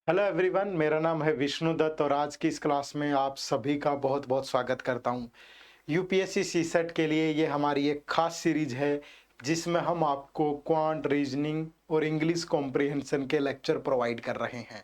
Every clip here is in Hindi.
हेलो एवरीवन, मेरा नाम है विष्णु दत्त और आज की इस क्लास में आप सभी का बहुत बहुत स्वागत करता हूं। यूपीएससी सीसेट के लिए ये हमारी एक खास सीरीज है जिसमें हम आपको क्वांट, रीजनिंग और इंग्लिश कॉम्प्रिहेंशन के लेक्चर प्रोवाइड कर रहे हैं।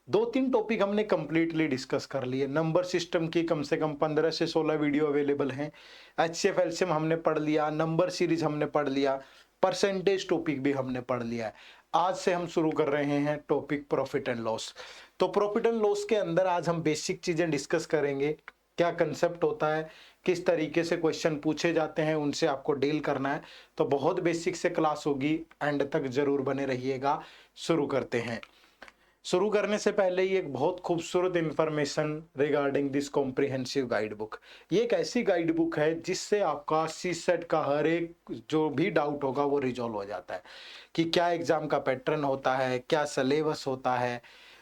दो तीन टॉपिक हमने कंप्लीटली डिस्कस कर लिए। नंबर सिस्टम की कम से कम 15 से 16 वीडियो अवेलेबल हैं। एचसीएफ एलसीएम हमने पढ़ लिया, नंबर सीरीज हमने पढ़ लिया, परसेंटेज टॉपिक भी हमने पढ़ लिया है। आज से हम शुरू कर रहे हैं टॉपिक प्रॉफिट एंड लॉस। तो प्रॉफिट एंड लॉस के अंदर आज हम बेसिक चीजें डिस्कस करेंगे। क्या कंसेप्ट होता है, किस तरीके से क्वेश्चन पूछे जाते हैं, उनसे आपको डील करना है। तो बहुत बेसिक से क्लास होगी, एंड तक जरूर बने रहिएगा। शुरू करते हैं। शुरू करने से पहले ही एक बहुत खूबसूरत information regarding this comprehensive guide book. ये एक ऐसी गाइड बुक है जिससे आपका सी सेट का हर एक जो भी डाउट होगा वो रिजॉल्व हो जाता है कि क्या एग्जाम का पैटर्न होता है, क्या सिलेबस होता है,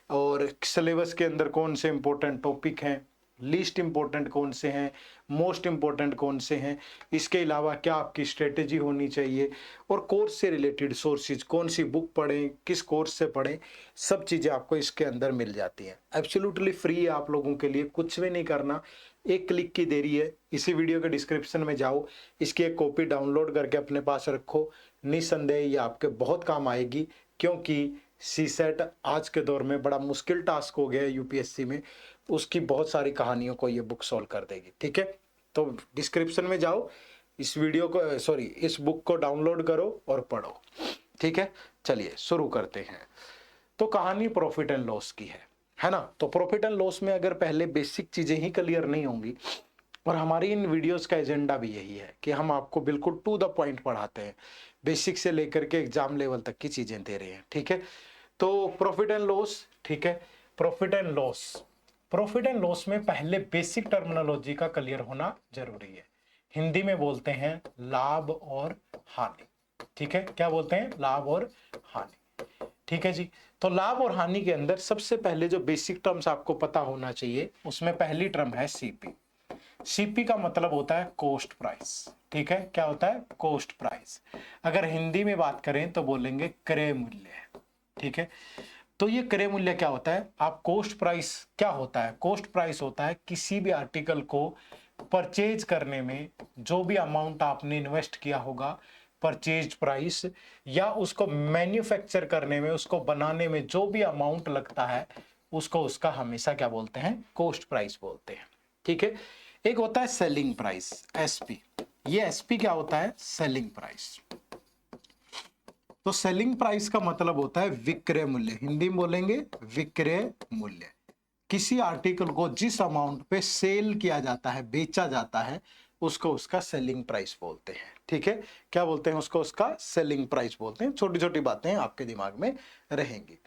और सिलेबस के अंदर कौन से इंपॉर्टेंट टॉपिक हैं, लीस्ट इंपॉर्टेंट कौन से हैं, मोस्ट इंपॉर्टेंट कौन से हैं। इसके अलावा क्या आपकी स्ट्रेटेजी होनी चाहिए, और कोर्स से रिलेटेड सोर्सेज, कौन सी बुक पढ़ें, किस कोर्स से पढ़ें, सब चीज़ें आपको इसके अंदर मिल जाती हैं। एब्सोल्युटली फ्री है आप लोगों के लिए, कुछ भी नहीं करना, एक क्लिक की देरी है। इसी वीडियो के डिस्क्रिप्शन में जाओ, इसकी एक कॉपी डाउनलोड करके अपने पास रखो। निस्संदेह ये आपके बहुत काम आएगी, क्योंकि सी सेट आज के दौर में बड़ा मुश्किल टास्क हो गया है यूपीएससी में। उसकी बहुत सारी कहानियों को ये बुक सॉल्व कर देगी। ठीक है, तो डिस्क्रिप्शन में जाओ, इस वीडियो को इस बुक को डाउनलोड करो और पढ़ो। ठीक है, चलिए शुरू करते हैं। तो कहानी प्रॉफिट एंड लॉस की है ना। तो प्रॉफिट एंड लॉस में अगर पहले बेसिक चीजें ही क्लियर नहीं होंगी, और हमारी इन वीडियोस का एजेंडा भी यही है कि हम आपको बिल्कुल टू द पॉइंट पढ़ाते हैं, बेसिक से लेकर के एग्जाम लेवल तक की चीजें दे रहे हैं। ठीक है, तो प्रॉफिट एंड लॉस, ठीक है, profit and loss. Profit and loss में पहले बेसिक टर्मिनोलॉजी का क्लियर होना जरूरी है। हिंदी में बोलते हैं लाभ और हानि। ठीक है, क्या बोलते हैं? लाभ और हानि। ठीक है जी। तो लाभ और हानि के अंदर सबसे पहले जो बेसिक टर्म्स आपको पता होना चाहिए, उसमें पहली टर्म है सीपी। सीपी का मतलब होता है कॉस्ट प्राइस। ठीक है, क्या होता है? Cost price. अगर हिंदी में बात करें तो बोलेंगे क्रय मूल्य। ठीक है, तो ये क्रय मूल्य क्या होता है? आप कॉस्ट प्राइस क्या होता है? कॉस्ट प्राइस होता है किसी भी आर्टिकल को परचेज करने में जो भी अमाउंट आपने इन्वेस्ट किया होगा, परचेज प्राइस, या उसको मैन्युफैक्चर करने में, उसको बनाने में जो भी अमाउंट लगता है, उसको उसका हमेशा क्या बोलते हैं? कॉस्ट प्राइस बोलते हैं। ठीक है, एक होता है सेलिंग प्राइस, एसपी। ये एसपी क्या होता है? Selling price. तो सेलिंग प्राइस का मतलब होता है विक्रय मूल्य। हिंदी में बोलेंगे विक्रय मूल्य। किसी आर्टिकल को जिस अमाउंट पे सेल किया जाता है, बेचा जाता है, उसको उसका सेलिंग प्राइस बोलते हैं। ठीक है, क्या बोलते हैं उसको? उसका सेलिंग प्राइस बोलते हैं। छोटी छोटी बातें आपके दिमाग में रहेंगी।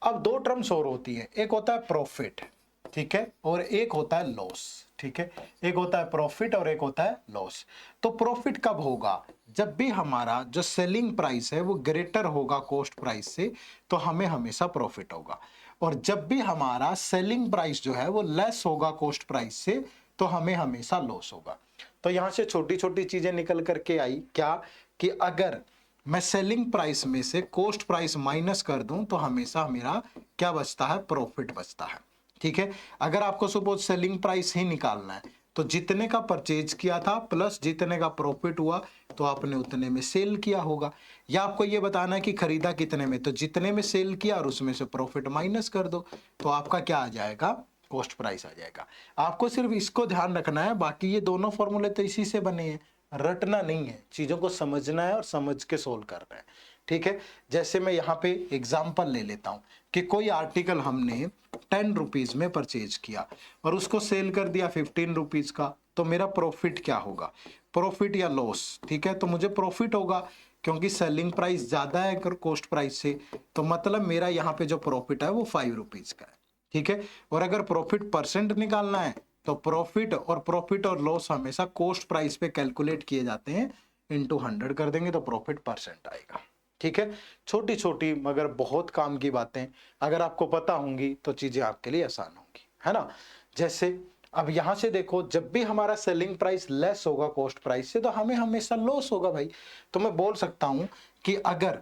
अब दो टर्म्स और होती है, एक होता है प्रॉफिट, ठीक है, और एक होता है लॉस। ठीक है, एक होता है प्रॉफिट और एक होता है लॉस। तो प्रॉफिट कब होगा? जब भी हमारा जो सेलिंग प्राइस है वो ग्रेटर होगा कॉस्ट प्राइस से, तो हमें हमेशा प्रॉफिट होगा। और जब भी हमारा सेलिंग प्राइस जो है वो लेस होगा कॉस्ट प्राइस से, तो हमें हमेशा लॉस होगा। तो यहां से छोटी छोटी चीजें निकल करके आई क्या, कि अगर मैं सेलिंग प्राइस में से कॉस्ट प्राइस माइनस कर दूं तो हमेशा मेरा क्या बचता है? प्रॉफिट बचता है। ठीक है, अगर आपको सपोज सेलिंग प्राइस ही निकालना है, तो जितने का परचेज किया था प्लस जितने का प्रॉफिट हुआ, तो आपने उतने में सेल किया होगा। या आपको यह बताना है कि खरीदा कितने में, तो जितने में सेल किया और उसमें से प्रॉफिट माइनस कर दो, तो आपका क्या आ जाएगा? कॉस्ट प्राइस आ जाएगा। आपको सिर्फ इसको ध्यान रखना है, बाकी ये दोनों फॉर्मूले तो इसी से बने हैं। रटना नहीं है, चीजों को समझना है और समझ के सोल्व करना है। ठीक है, जैसे मैं यहाँ पे एग्जांपल ले लेता हूं कि कोई आर्टिकल हमने 10 रुपीज में परचेज किया और उसको सेल कर दिया 15 रुपीज का, तो मेरा प्रॉफिट क्या होगा? प्रॉफिट या लॉस? ठीक है, तो मुझे प्रॉफिट होगा क्योंकि सेलिंग प्राइस ज्यादा है अगर कॉस्ट प्राइस से, तो मतलब मेरा यहाँ पे जो प्रॉफिट है वो 5 रुपीज का है। ठीक है, और अगर प्रॉफिट परसेंट निकालना है, तो प्रॉफिट और लॉस हमेशा कॉस्ट प्राइस पे कैलकुलेट किए जाते हैं, इंटू 100 कर देंगे तो प्रॉफिट परसेंट आएगा। ठीक है, छोटी छोटी मगर बहुत काम की बातें अगर आपको पता होंगी तो चीजें आपके लिए आसान होंगी, है ना। जैसे अब यहां से देखो, जब भी हमारा सेलिंग प्राइस लेस होगा कॉस्ट प्राइस से, तो हमें हमेशा लॉस होगा भाई। तो मैं बोल सकता हूं कि अगर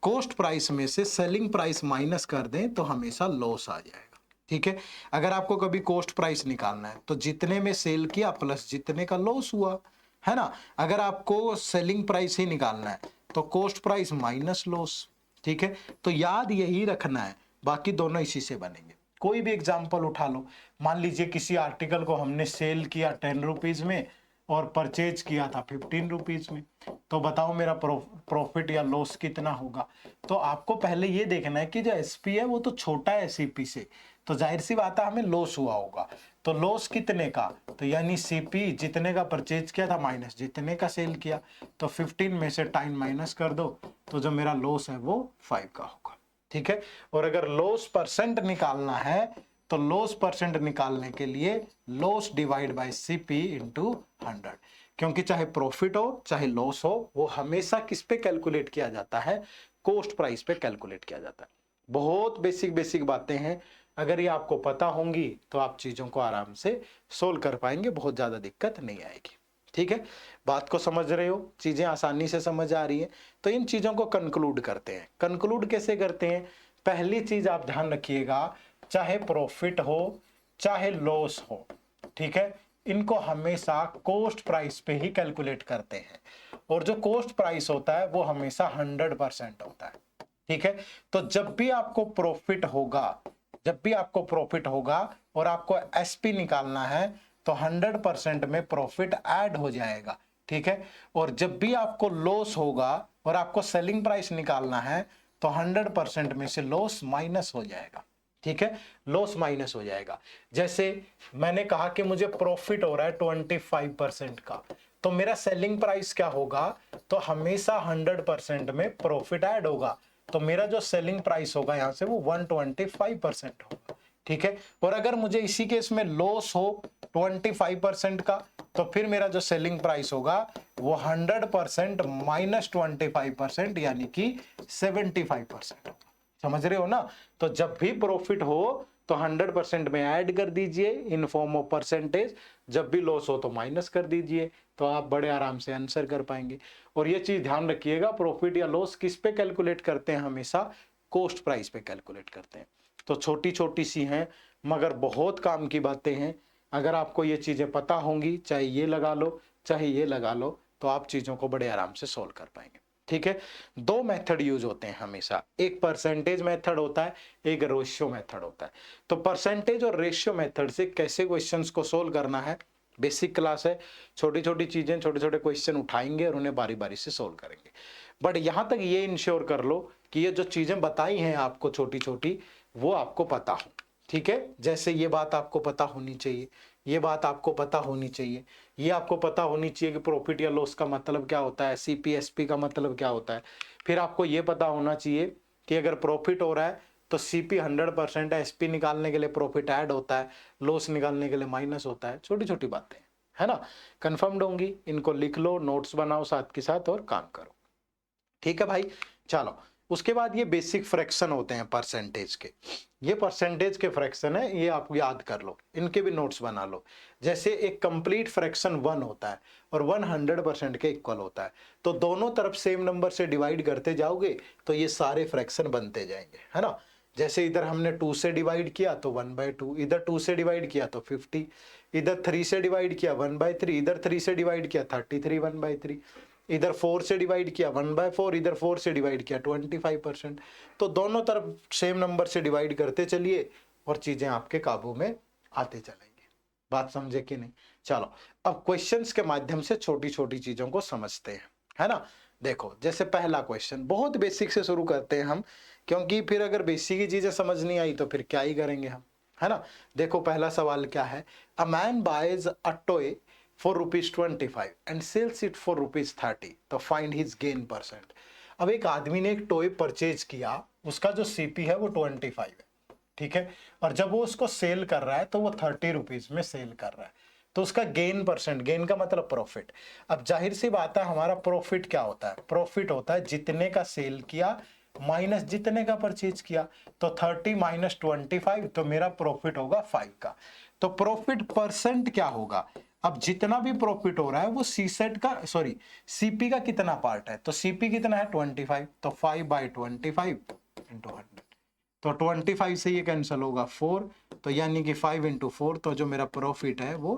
कॉस्ट प्राइस में से सेलिंग प्राइस माइनस कर दें तो हमेशा लॉस आ जाएगा। ठीक है, अगर आपको कभी कॉस्ट प्राइस निकालना है तो जितने में सेल किया प्लस जितने का लॉस हुआ, है ना। अगर आपको सेलिंग प्राइस ही निकालना है तो कॉस्ट प्राइस माइनस लॉस। ठीक है, तो याद यही रखना है, बाकी दोनों इसी से बनेंगे। कोई भी एग्जांपल उठा लो, मान लीजिए किसी आर्टिकल को हमने सेल किया 10 रुपीज में और परचेज किया था 15 रुपीज में, तो बताओ मेरा प्रॉफिट या लॉस कितना होगा। तो आपको पहले ये देखना है कि जो एसपी है वो तो छोटा है सीपी से, तो जाहिर सी बात है हमें लॉस हुआ होगा। तो लॉस कितने का, तो यानी सीपी जितने का परचेज किया था माइनस जितने का सेल किया, तो 15 में से 10 माइनस कर दो, तो जो मेरा लॉस है वो 5 का होगा। ठीक है, और अगर लॉस परसेंट निकालना है तो लॉस परसेंट निकालने के लिए loss divide by CP into 100, क्योंकि चाहे प्रॉफिट हो चाहे लॉस हो वो हमेशा किस पे कैलकुलेट किया जाता है, कॉस्ट प्राइस पे कैलकुलेट किया जाता है। बहुत बेसिक बेसिक बातें हैं, अगर ये आपको पता होंगी तो आप चीजों को आराम से सोल्व कर पाएंगे, बहुत ज्यादा दिक्कत नहीं आएगी। ठीक है, बात को समझ रहे हो, चीजें आसानी से समझ आ रही है। तो इन चीजों को कंक्लूड करते हैं। कंक्लूड कैसे करते हैं, पहली चीज आप ध्यान रखिएगा, चाहे प्रॉफिट हो चाहे लॉस हो, ठीक है, इनको हमेशा कॉस्ट प्राइस पे ही कैलकुलेट करते हैं, और जो कॉस्ट प्राइस होता है वो हमेशा 100% होता है। ठीक है, तो जब भी आपको प्रॉफिट होगा, जब भी आपको प्रॉफिट होगा और आपको एसपी निकालना है तो 100% में प्रॉफिट ऐड हो जाएगा। ठीक है, और जब भी आपको लॉस होगा और आपको सेलिंग प्राइस निकालना है तो 100% में से लॉस माइनस हो जाएगा। ठीक है, लॉस माइनस हो जाएगा। जैसे मैंने कहा कि मुझे प्रॉफिट हो रहा है 25% का, तो मेरा सेलिंग प्राइस क्या होगा, तो हमेशा 100% में प्रॉफिट ऐड होगा, तो मेरा जो सेलिंग प्राइस होगा यहां से वो 125% होगा। ठीक है, और अगर मुझे इसी केस में लॉस हो 25% का, तो फिर मेरा जो सेलिंग प्राइस होगा वो 100% माइनस 25% यानी कि 75% होगा। समझ रहे हो ना। तो जब भी प्रॉफिट हो तो 100% में ऐड कर दीजिए इन फॉर्म ऑफ परसेंटेज, जब भी लॉस हो तो माइनस कर दीजिए, तो आप बड़े आराम से आंसर कर पाएंगे। और ये चीज ध्यान रखिएगा, प्रॉफिट या लॉस किस पे कैलकुलेट करते हैं, हमेशा कॉस्ट प्राइस पे कैलकुलेट करते हैं। तो छोटी छोटी सी हैं मगर बहुत काम की बातें हैं। अगर आपको ये चीजें पता होंगी, चाहे ये लगा लो चाहे ये लगा लो, तो आप चीजों को बड़े आराम से सोल्व कर पाएंगे। ठीक है, दो मेथड यूज होते हैं हमेशा, एक परसेंटेज मेथड होता है, एक रेशियो मेथड होता है। तो परसेंटेज और रेशियो मेथड से कैसे क्वेश्चंस को सोल्व करना है, बेसिक क्लास है, छोटी छोटी चीजें छोटे छोटे क्वेश्चन उठाएंगे और उन्हें बारी बारी से सोल्व करेंगे। बट यहां तक ये इंश्योर कर लो कि ये जो चीजें बताई हैं आपको छोटी छोटी, वो आपको पता हो। ठीक है, जैसे ये बात आपको पता होनी चाहिए, ये बात आपको पता होनी चाहिए, ये आपको पता होनी चाहिए कि प्रॉफिट या लॉस का मतलब क्या होता है, सीपीएसपी का मतलब क्या होता है। फिर आपको ये पता होना चाहिए कि अगर प्रॉफिट हो रहा है तो सीपी 100% है, एसपी निकालने के लिए प्रॉफिट ऐड होता है, लॉस निकालने के लिए माइनस होता है। छोटी छोटी बातें है ना, कंफर्म्ड होंगी, इनको लिख लो, नोट्स बनाओ साथ के साथ और काम करो। ठीक है भाई, चलो उसके बाद ये बेसिक फ्रैक्शन होते हैं परसेंटेज के, ये परसेंटेज के फ्रैक्शन है, ये आप याद कर लो, इनके भी नोट्स बना लो। जैसे एक कंप्लीट फ्रैक्शन 1 होता है और 100% के इक्वल होता है, तो दोनों तरफ सेम नंबर से डिवाइड करते जाओगे तो ये सारे फ्रैक्शन बनते जाएंगे, है ना। जैसे इधर हमने 2 से डिवाइड किया तो 1/2, इधर 2 से डिवाइड किया तो 50, इधर 3 से डिवाइड किया 1/3, इधर 3 से डिवाइड किया 33 1/3, इधर 4 से डिवाइड किया 1/4, इधर 4 से डिवाइड किया 25%। तो दोनों तरफ सेम नंबर से डिवाइड करते चलिए और चीजें आपके काबू में आते चलेंगे। बात समझे कि नहीं। चलो अब क्वेश्चंस के माध्यम से छोटी छोटी चीजों को समझते हैं, है ना। देखो जैसे पहला क्वेश्चन, बहुत बेसिक से शुरू करते हैं हम, क्योंकि फिर अगर बेसिक ही चीजें समझ नहीं आई तो फिर क्या ही करेंगे हम, है ना। देखो पहला सवाल क्या है, a man buys a toy for ₹25 and sells it for ₹30, तो फाइंड हिज गेन परसेंट। अब एक आदमी ने एक टॉय परचेज किया, उसका जो सीपी है वो 25 है, ठीक है, और जब वो उसको सेल कर रहा है तो वो 30 रुपीज में सेल कर रहा है, तो उसका गेन परसेंट, गेन का मतलब प्रॉफिट। अब जाहिर सी बात है हमारा प्रॉफिट क्या होता है, प्रॉफिट होता है जितने का सेल किया माइनस जितने का परचेज किया, तो 30 माइनस 25, तो मेरा प्रॉफिट होगा 5 का। तो प्रॉफिट परसेंट क्या होगा, अब जितना भी प्रॉफिट हो रहा है वो सीपी का कितना पार्ट है, तो सीपी कितना है 25, तो 5/25 इंटू 100, तो 25 से ये कैंसिल होगा 4, तो यानी कि 5 इंटू 4, तो जो मेरा प्रॉफिट है वो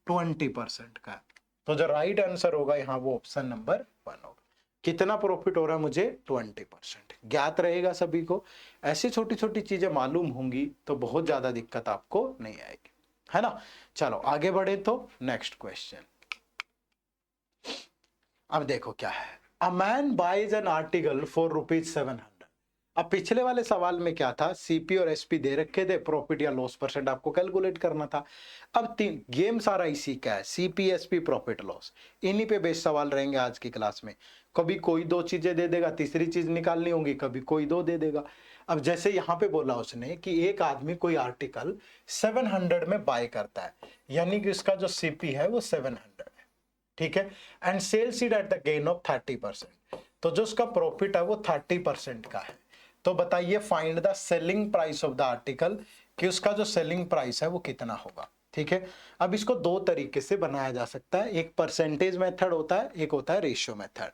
20% का है। तो जो राइट आंसर होगा यहाँ वो ऑप्शन नंबर 1 होगा। कितना प्रॉफिट हो रहा है मुझे 20%, ज्ञात रहेगा सभी को। ऐसी छोटी छोटी चीजें मालूम होंगी तो बहुत ज्यादा दिक्कत आपको नहीं आएगी, है ना। चलो आगे बढ़े तो नेक्स्ट क्वेश्चन। अब देखो क्या है, a man buys an article for ₹700। अब पिछले वाले सवाल में क्या था, सीपी और एसपी दे रखे थे, प्रॉफिट या लॉस परसेंट आपको कैलकुलेट करना था। अब तीन गेम सारा इसी का है, सीपी एसपी प्रॉफिट लॉस, इन्हीं पे बेस्ड सवाल रहेंगे आज की क्लास में। कभी कोई दो चीजें दे देगा, तीसरी चीज निकालनी होगी, कभी कोई दो दे देगा। अब जैसे यहाँ पे बोला उसने कि एक आदमी कोई आर्टिकल 700 में बाय करता है, यानी कि उसका जो सीपी है वो 700 है, ठीक है, and sells it at the gain of 30%, तो जो उसका प्रॉफिट है वो 30% का है। तो बताइए find the selling price of the article, कि उसका जो सेलिंग प्राइस है वो कितना होगा, ठीक है। अब इसको दो तरीके से बनाया जा सकता है, एक परसेंटेज मेथड होता है, एक होता है रेशियो मेथड।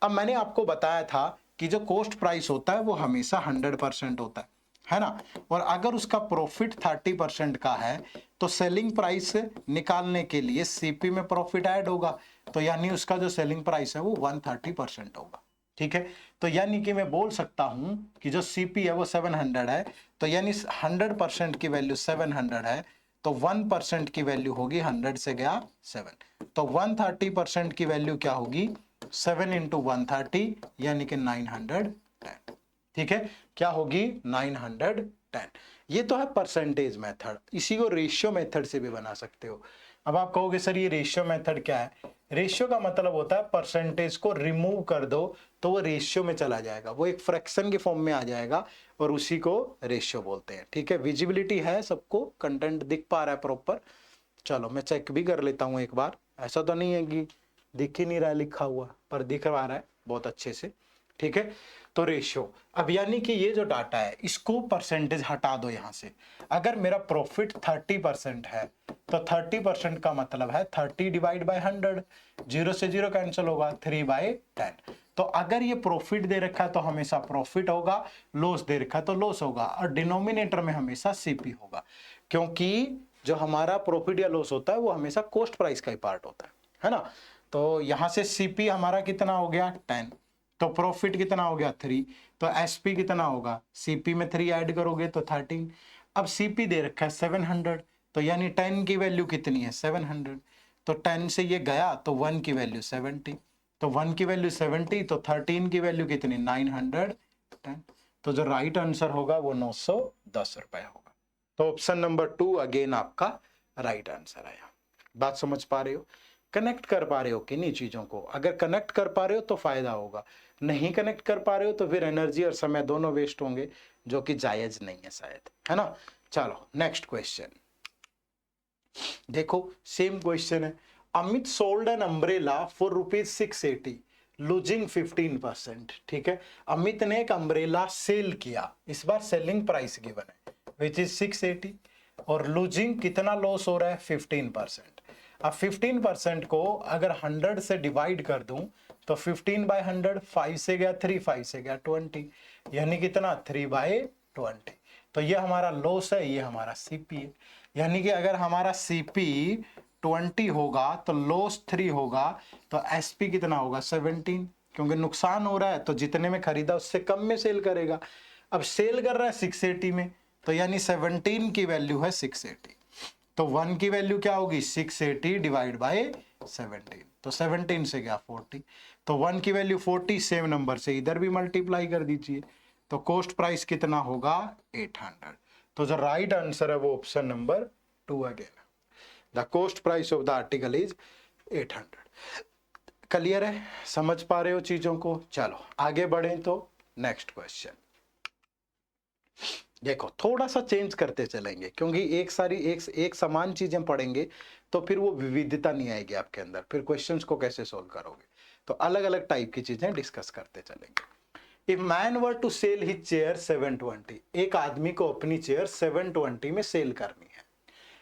अब मैंने आपको बताया था कि जो कॉस्ट प्राइस होता है वो हमेशा 100% होता है ना, और अगर उसका प्रॉफिट 30% का है तो सेलिंग प्राइस निकालने के लिए सीपी में प्रॉफिट ऐड होगा, तो यानी उसका जो सेलिंग प्राइस है वो 130% होगा, ठीक है। तो यानी कि मैं बोल सकता हूं कि जो सीपी है वो 700 है, तो यानी 100% की वैल्यू 700 है, तो 1% की वैल्यू होगी 100 से गया 7, तो 130% की वैल्यू क्या होगी 7 इंटू 130, यानी कि 910, ठीक है, क्या होगी 910। ये तो है परसेंटेज मेथड, इसी को रेशियो मेथड से भी बना सकते हो। अब आप कहोगे सर ये रेशियो मेथड क्या है, रेशियो का मतलब होता है परसेंटेज को रिमूव कर दो तो वो रेशियो में चला जाएगा, वो एक फ्रैक्शन के फॉर्म में आ जाएगा और उसी को रेशियो बोलते हैं, ठीक है। विजिबिलिटी है सबको, कंटेंट दिख पा रहा है प्रॉपर। चलो मैं चेक भी कर लेता हूं एक बार, ऐसा तो नहीं है कि दिख ही नहीं रहा है लिखा हुआ, पर दिख रहा है बहुत अच्छे से, ठीक है। तो रेशियो, अब यानी कि ये जो डाटा है इसको परसेंटेज हटा दो यहां से। अगर मेरा प्रॉफिट 30% है तो 30% का मतलब है 30 डिवाइड बाय 100, 0 से 0 कैंसिल होगा, 3/10। तो अगर ये प्रॉफिट दे रखा है तो हमेशा प्रॉफिट होगा, लॉस दे रखा है तो लॉस होगा, और डिनोमिनेटर में हमेशा सीपी होगा, क्योंकि जो हमारा प्रॉफिट या लॉस होता है वो हमेशा कॉस्ट प्राइस का ही पार्ट होता है ना। तो यहां से सीपी हमारा कितना हो गया 10, तो प्रॉफिट कितना हो गया 3, तो एसपी कितना होगा, सीपी में 3 ऐड करोगे तो 13। अब सीपी दे रखा है 700, तो यानी 10 की वैल्यू कितनी है 700, तो 10 से ये गया तो 1 की वैल्यू 70, तो 1 की वैल्यू 70, तो 13 की वैल्यू कितनी 910, तो जो राइट आंसर होगा वो 910 रुपए होगा। तो ऑप्शन नंबर 2 अगेन आपका राइट आंसर आया। बात समझ पा रहे हो, कनेक्ट कर पा रहे हो किन्हीं चीजों को, अगर कनेक्ट कर पा रहे हो तो फायदा होगा, नहीं कनेक्ट कर पा रहे हो तो फिर एनर्जी और समय दोनों वेस्ट होंगे, जो कि जायज नहीं है शायद, है ना। चलो नेक्स्ट क्वेश्चन देखो, सेम क्वेश्चन है। Amit sold an umbrella for ₹680 losing 15%, ठीक है। अमित ने एक अम्ब्रेला सेल किया, इस बार सेलिंग प्राइस गिवन है विच इज 680, और लूजिंग कितना लॉस हो रहा है 15%। अब 15% को अगर 100 से डिवाइड कर दूं तो 15/100, 5 से गया 3, 5 से गया 20, यानी कितना 3/20। तो ये हमारा लॉस है, ये हमारा सीपी है, यानी कि अगर हमारा सीपी 20 होगा तो लॉस 3 होगा, तो एसपी कितना होगा 17, क्योंकि नुकसान हो रहा है तो जितने में खरीदा उससे कम में सेल करेगा। अब सेल कर रहा है 680 में, तो यानी 17 की वैल्यू है 680, तो 1 की वैल्यू क्या होगी 680 डिवाइड बाय 17, तो 17 से गया 40, तो 1 की वैल्यू 40, सेम नंबर से इधर भी मल्टीप्लाई कर दीजिए, तो कॉस्ट प्राइस कितना होगा 800। तो जो राइट आंसर है वो option number 2 again, the cost price of the article is 800। Clear है, समझ पा रहे हो चीजों को। चलो आगे बढ़े तो नेक्स्ट क्वेश्चन देखो, थोड़ा सा चेंज करते चलेंगे, क्योंकि एक समान चीजें पढ़ेंगे तो फिर वो विविधता नहीं आएगी आपके अंदर, फिर क्वेश्चंस को कैसे सोल्व करोगे, तो अलग अलग टाइप की चीजें डिस्कस करते चलेंगे। If man were to sell his chair 720, एक आदमी को अपनी चेयर 720 में सेल करनी है,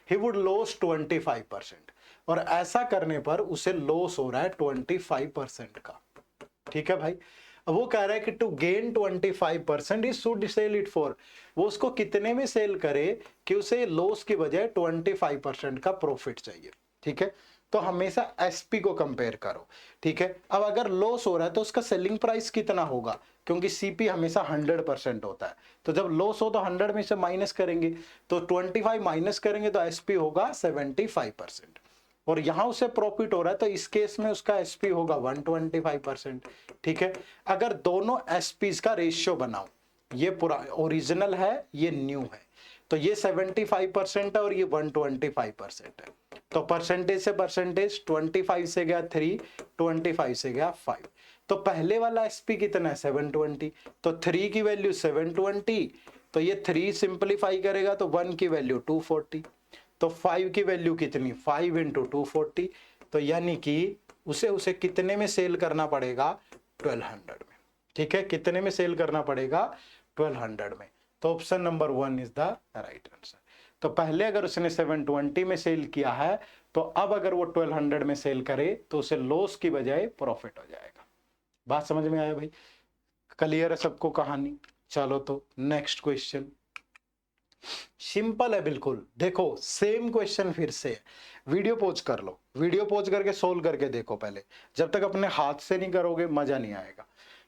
ही वुड लॉस 25%, और ऐसा करने पर उसे लॉस हो रहा है 25% का। ठीक है भाई, अब वो कह रहा है कि to gain 25% he should sell it for, वो उसको कितने में सेल करे कि उसे लॉस की बजाय 25% का प्रॉफिट चाहिए। ठीक है, तो हमेशा एसपी को कंपेयर करो। ठीक है, अब अगर लॉस हो रहा है तो उसका सेलिंग प्राइस कितना होगा, क्योंकि सीपी हमेशा 100% होता है, तो जब लॉस हो तो 100 में से माइनस करेंगे, तो 25 माइनस करेंगे तो एसपी होगा 75%, और यहां उसे प्रॉफिट हो रहा है तो इस केस में उसका एसपी होगा 125%। ठीक है, अगर दोनों एसपीज का रेशियो बनाओ, ये पूरा ओरिजिनल है, ये न्यू है, तो ये 75% है और ये 125% है, तो परसेंटेज से परसेंटेज 25 से गया 3, 25 से गया 5, तो पहले वाला एसपी कितना है 720, तो 3 की वैल्यू 720, तो ये 3 सिंप्लीफाई करेगा तो 1 की वैल्यू 240, तो 5 की वैल्यू कितनी 5 इंटू 240, तो यानी कि उसे कितने में सेल करना पड़ेगा 1200 में। ठीक है, कितने में सेल करना पड़ेगा 1200 में, तो option number 1 is the right answer. तो पहले अगर उसने 720 में सेल किया है, तो अब अगर वो 1200 में सेल करे तो उसे लॉस की बजाय प्रॉफिट हो जाएगा। बात समझ में आया भाई, क्लियर है सबको कहानी। चलो तो नेक्स्ट क्वेश्चन, सिंपल है बिल्कुल, देखो सेम क्वेश्चन फिर से है, वीडियो पॉज कर लो, वीडियो पॉज करके सोल्व करके देखो पहले, जब तक अपने हाथ से नहीं करोगे मजा नहीं आएगा।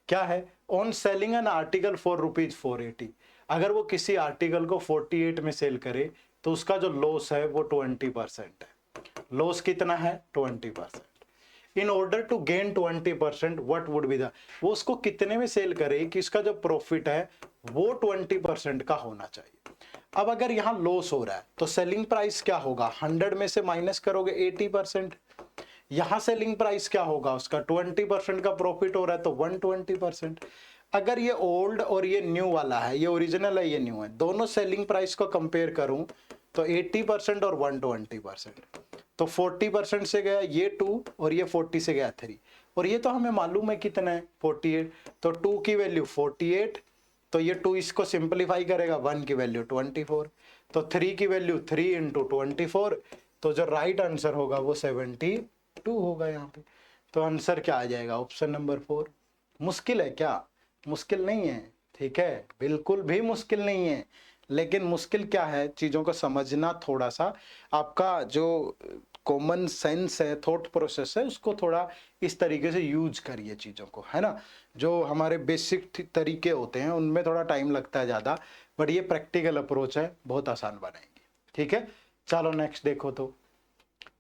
क्या है, on selling N article for ₹480, अगर वो किसी आर्टिकल को 48 में सेल करे तो उसका जो लॉस है वो 20% है। लॉस कितना है 20%। In order to gain 20% what would be the, वो उसको कितने में सेल करे कि इसका जो प्रॉफिट है वो 20% का होना चाहिए। अब अगर यहां लॉस हो रहा है तो सेलिंग प्राइस क्या होगा, 100 में से माइनस करोगे 80%, यहां सेलिंग प्राइस क्या होगा उसका 20% का प्रॉफिट हो रहा है तो 120%। अगर ये ओल्ड और ये न्यू वाला है, ये ओरिजिनल है ये न्यू है, दोनों सेलिंग प्राइस को कंपेयर करूं तो 80% और 120%, तो 40% से गया ये 2 और ये 40 से गया 3, और ये तो हमें मालूम है कितना है 48, तो 2 की वैल्यू 48, तो ये 2 इसको सिंप्लीफाई करेगा 1 की वैल्यू 24, तो 3 की वैल्यू 3 इंटू 24, तो जो राइट आंसर होगा वो 72 होगा यहाँ पे। तो आंसर क्या आ जाएगा ऑप्शन नंबर 4। मुश्किल है क्या, मुश्किल नहीं है। ठीक है, बिल्कुल भी मुश्किल नहीं है, लेकिन मुश्किल क्या है, चीज़ों को समझना, थोड़ा सा आपका जो कॉमन सेंस है, थॉट प्रोसेस है, उसको थोड़ा इस तरीके से यूज करिए चीज़ों को, है ना। जो हमारे बेसिक तरीके होते हैं उनमें थोड़ा टाइम लगता है ज़्यादा, बट ये प्रैक्टिकल अप्रोच है, बहुत आसान बनाएंगे। ठीक है, चलो नेक्स्ट देखो तो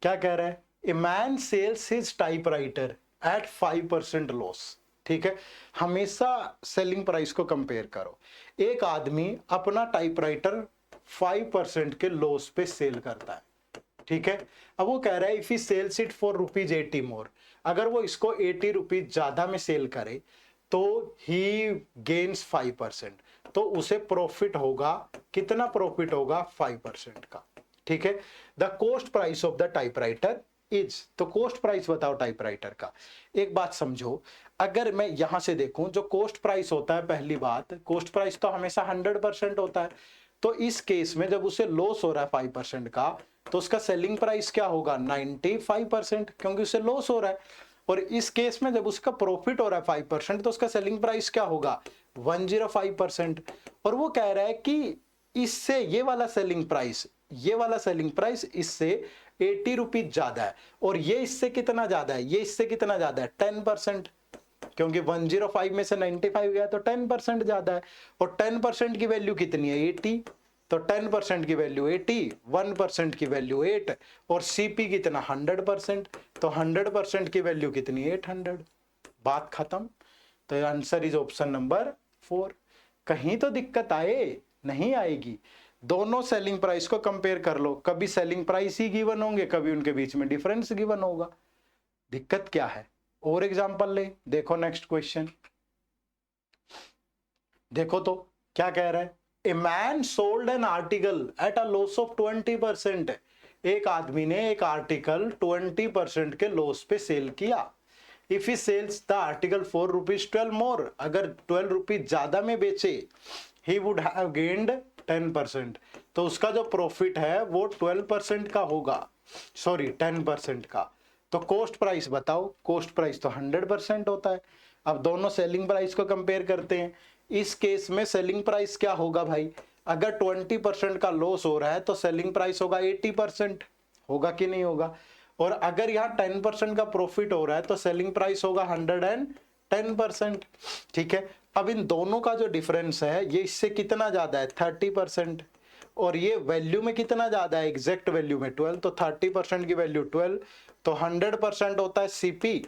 क्या कह रहा है, a man sells his typewriter at 5% loss. ठीक है, हमेशा सेलिंग प्राइस को कंपेयर करो, एक आदमी अपना टाइपराइटर 5% के लॉस पे सेल करता है। ठीक है, अब वो कह रहा है if he sells it for ₹80 more, अगर वो इसको 80 रुपीज ज्यादा में सेल करे तो ही गेन्स 5%, तो उसे प्रॉफिट होगा, कितना प्रॉफिट होगा 5% का। ठीक है, the cost price of the typewriter is, तो कॉस्ट प्राइस बताओ टाइपराइटर का। एक बात समझो, अगर मैं यहां से देखूं जो कॉस्ट प्राइस होता है, पहली बात कॉस्ट प्राइस तो हमेशा 100% होता है, तो इस केस में जब उसे लॉस हो रहा है 5% का, तो उसका सेलिंग प्राइस क्या होगा 95%, क्योंकि उसे लॉस हो रहा है। और इस केस में जब उसका प्रॉफिट हो रहा है 5%, तो उसका सेलिंग प्राइस क्या होगा 105%। और वो कह रहा है कि इससे ये वाला सेलिंग प्राइस इससे 80 रुपीज ज्यादा है, और ये इससे कितना ज्यादा है, ये इससे कितना ज्यादा है 10%, क्योंकि 105 में से 95 गया तो 10% ज्यादा है, और 10% की वैल्यू कितनी है 80, तो 10% की वैल्यू 80, 1% की वैल्यू 8, और सीपी कितना 100%, तो 100% की वैल्यू कितनी 800। बात खत्म। तो आंसर इज ऑप्शन नंबर 4। कहीं तो दिक्कत आए, नहीं आएगी, दोनों सेलिंग प्राइस को कंपेयर कर लो, कभी सेलिंग प्राइस ही गिवन होंगे, कभी उनके बीच में डिफरेंस गिवन होगा, दिक्कत क्या है। और एग्जांपल ले, देखो नेक्स्ट क्वेश्चन, देखो तो क्या कह रहा है, a man sold an article at a loss of 20%, एक आदमी ने एक आर्टिकल 20% के लॉस पे सेल किया। If he sells the article ₹4 12 more, अगर 12 रुपीज ज्यादा में बेचे, ही वुड हैव गेन्ड 10%, तो उसका जो प्रॉफिट है वो 12% का होगा, सॉरी 10% का। तो कॉस्ट प्राइस बताओ, कॉस्ट प्राइस तो 100% होता है। अब दोनों सेलिंग प्राइस को कंपेयर करते हैं। इस केस में सेलिंग प्राइस क्या होगा भाई, अगर 20% का लॉस हो रहा है तो सेलिंग प्राइस होगा 80%, होगा कि नहीं होगा। और अगर यहाँ 10% का प्रॉफिट हो रहा है तो सेलिंग प्राइस होगा 110%। ठीक है, अब इन दोनों का जो डिफरेंस है ये इससे कितना ज्यादा है, 30%, और ये वैल्यू में कितना ज्यादा है, एग्जैक्ट वैल्यू में 12, तो 30% की वैल्यू 12, तो 100% होता है सीपी,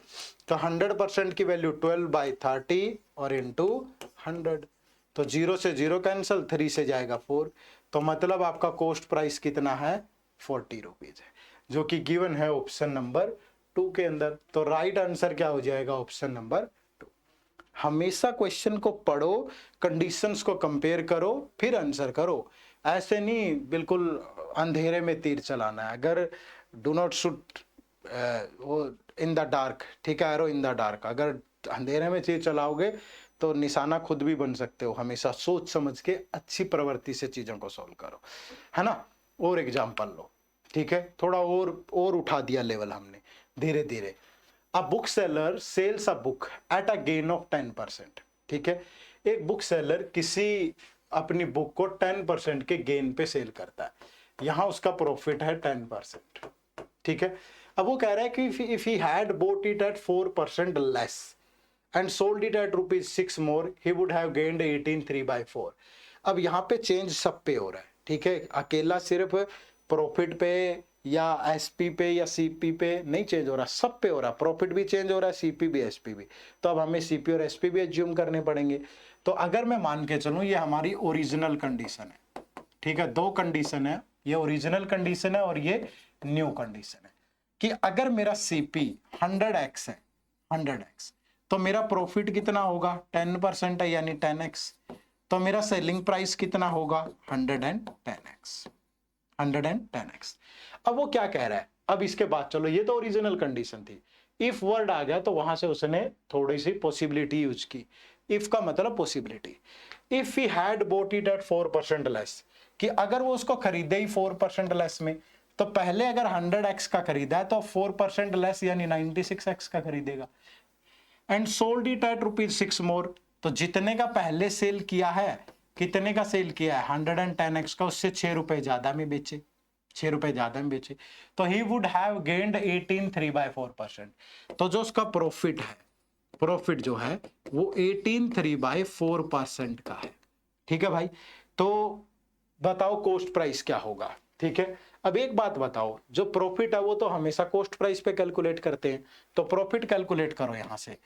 तो 100% की वैल्यू 12/30 और इंटू 100, तो 0 से 0 कैंसिल, 3 से जाएगा 4, तो मतलब आपका कॉस्ट प्राइस कितना है, 40 रुपीज है, जो कि गिवन है ऑप्शन नंबर 2 के अंदर। तो राइट आंसर क्या हो जाएगा, ऑप्शन नंबर 2। हमेशा क्वेश्चन को पढ़ो, कंडीशंस को कंपेयर करो, फिर आंसर करो, ऐसे नहीं बिल्कुल अंधेरे में तीर चलाना है। अगर डू नॉट शूट वो इन द डार्क, ठीक है, एरो इन द डार्क, अगर अंधेरे में तीर चलाओगे तो निशाना खुद भी बन सकते हो। हमेशा सोच समझ के अच्छी प्रवृत्ति से चीजों को सॉल्व करो, है ना। और एग्जाम्पल लो, ठीक है, थोड़ा और उठा दिया लेवल हमने धीरे धीरे। A book seller sales a book at a gain of 10%, ठीक है, एक बुक सेलर किसी अपनी बुक को 10% के गेन पे सेल करता है, यहां उसका प्रॉफिट है 10%, ठीक है। अब वो कह रहा है कि if he had boat it at 4% less and sold it at ₹6 more, he would have gained 18 3/4। अब यहाँ पे चेंज सब पे हो रहा है, ठीक है, अकेला सिर्फ प्रॉफिट पे या एसपी पे या सीपी पे नहीं चेंज हो रहा, सब पे हो रहा, प्रॉफिट भी चेंज हो रहा है, सीपी भी एसपी भी। तो अब हमें सीपी और एसपी भी एज्यूम करने पड़ेंगे। तो अगर मैं मान के चलूं ये हमारी ओरिजिनल कंडीशन है, ठीक है, दो कंडीशन है, ये ओरिजिनल कंडीशन है और ये न्यू कंडीशन है, कि अगर मेरा सीपी 100x है, 100x, तो मेरा प्रॉफिट कितना होगा, 10% है यानी 10x, तो मेरा सेलिंग प्राइस कितना होगा, 110x, 110x। अब वो क्या कह रहा है, अब इसके बाद चलो, ये तो ओरिजिनल कंडीशन थी, इफ वर्ड आ गया तो वहां से उसने थोड़ी सी पॉसिबिलिटी यूज की। इफ का मतलब possibility, if he had boat it at 4% less, कि अगर वो उसको खरीदे ही 4% लेस में, तो पहले अगर 100x का खरीदा है तो 4% लेस यानी 96x का खरीदेगा, एंड सोल्ड इट एट ₹6 मोर, तो जितने का पहले सेल किया है, कितने का सेल किया है, 110x का, उससे 6 रुपए ज्यादा में बेचे, 6 रुपए ज्यादा में बेचे, तो ही वुड हैव गेन्ड 18 3/4%। तो जो उसका प्रॉफिट है, प्रॉफिट जो है वो 18 3/4% का है, ठीक है भाई। तो बताओ कॉस्ट प्राइस क्या होगा, ठीक है। अब एक बात बताओ, जो प्रॉफिट है वो तो हमेशा कॉस्ट प्राइस पे कैलकुलेट करते हैं, तो प्रॉफिट कैलकुलेट करो यहां से,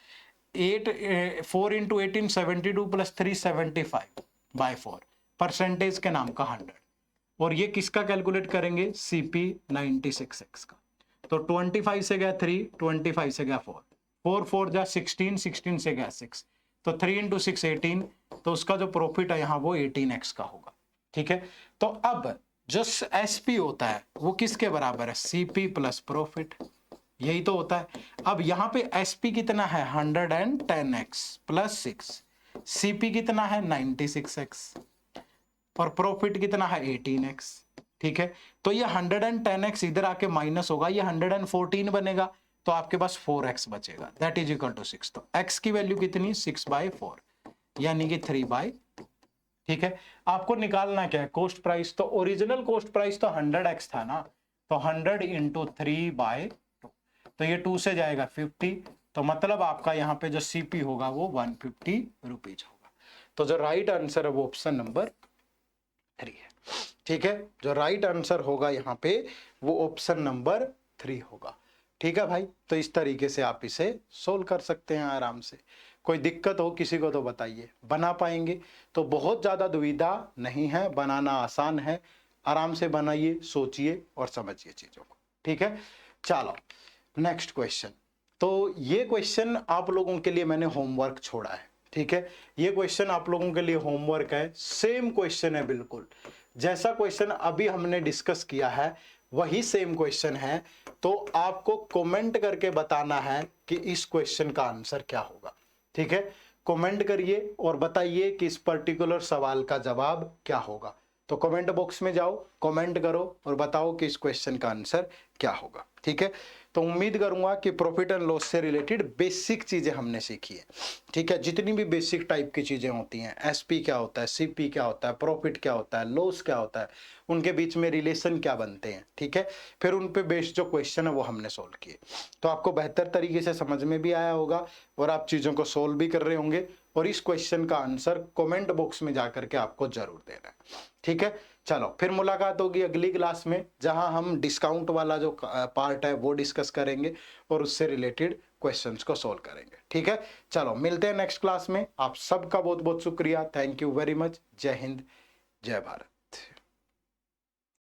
4 × 18 72 + 3 75/4, परसेंटेज के नाम का 100, और ये किसका कैलकुलेट करेंगे, सीपी 96x का। तो 25 से गया 3, 25 से गया 4, 4 4 जा 16, 16 से गया 6, तो 3 × 6 18, तो उसका जो प्रॉफिट है यहाँ वो 18x का होगा, ठीक है। तो अब जो एसपी होता है वो किसके बराबर है, सीपी प्लस प्रॉफिट, यही तो होता है। अब यहाँ पे एसपी कितना है, 110x प्लस 6, सीपी कितना है 96x, और प्रॉफिट कितना है 18x, ठीक है। तो ये 110x इधर आके माइनस होगा, ये 114 बनेगा, तो आपके पास 4x बचेगा, दैट इज इक्वल टू 6। तो x की वैल्यू कितनी, 6/4, यानी कि 3/2, ठीक है। आपको निकालना क्या है, कॉस्ट प्राइस, तो ओरिजिनल कॉस्ट प्राइस तो 100x था ना, तो 100 × 3/2, तो ये 2 से जाएगा 50, तो मतलब आपका यहाँ पे जो सीपी होगा वो 150 रुपीज होगा। तो जो राइट आंसर है वो ऑप्शन नंबर 3 है, ठीक है। जो राइट आंसर होगा यहाँ पे वो ऑप्शन नंबर 3 होगा, ठीक है भाई। तो इस तरीके से आप इसे सोल्व कर सकते हैं आराम से। कोई दिक्कत हो किसी को तो बताइए, बना पाएंगे तो बहुत ज्यादा दुविधा नहीं है, बनाना आसान है, आराम से बनाइए, सोचिए और समझिए चीजों को, ठीक है। चलो नेक्स्ट क्वेश्चन। तो ये क्वेश्चन आप लोगों के लिए मैंने होमवर्क छोड़ा है, ठीक है। ये क्वेश्चन आप लोगों के लिए होमवर्क है, सेम क्वेश्चन है बिल्कुल, जैसा क्वेश्चन अभी हमने डिस्कस किया है वही सेम क्वेश्चन है। तो आपको कमेंट करके बताना है कि इस क्वेश्चन का आंसर क्या होगा, ठीक है। कमेंट करिए और बताइए कि इस पर्टिकुलर सवाल का जवाब क्या होगा। तो कमेंट बॉक्स में जाओ, कमेंट करो और बताओ कि इस क्वेश्चन का आंसर क्या होगा। ठीक है, तो उम्मीद करूंगा कि प्रॉफिट एंड लॉस से रिलेटेड बेसिक चीजें हमने सीखी है। ठीक है, जितनी भी बेसिक टाइप की चीजें होती हैं, एसपी क्या होता है, सीपी क्या होता है, प्रॉफिट क्या होता है, लॉस क्या होता है, उनके बीच में रिलेशन क्या बनते हैं, ठीक है, फिर उन पे बेस्ड जो क्वेश्चन है वो हमने सोल्व किए। तो आपको बेहतर तरीके से समझ में भी आया होगा और आप चीजों को सोल्व भी कर रहे होंगे, और इस क्वेश्चन का आंसर कमेंट बॉक्स में जाकर के आपको जरूर देना है। ठीक है, चलो फिर मुलाकात होगी अगली क्लास में, जहां हम डिस्काउंट वाला जो पार्ट है वो डिस्कस करेंगे और उससे रिलेटेड क्वेश्चंस को सोल्व करेंगे। ठीक है, चलो मिलते हैं नेक्स्ट क्लास में। आप सबका बहुत बहुत शुक्रिया, थैंक यू वेरी मच। जय हिंद, जय भारत।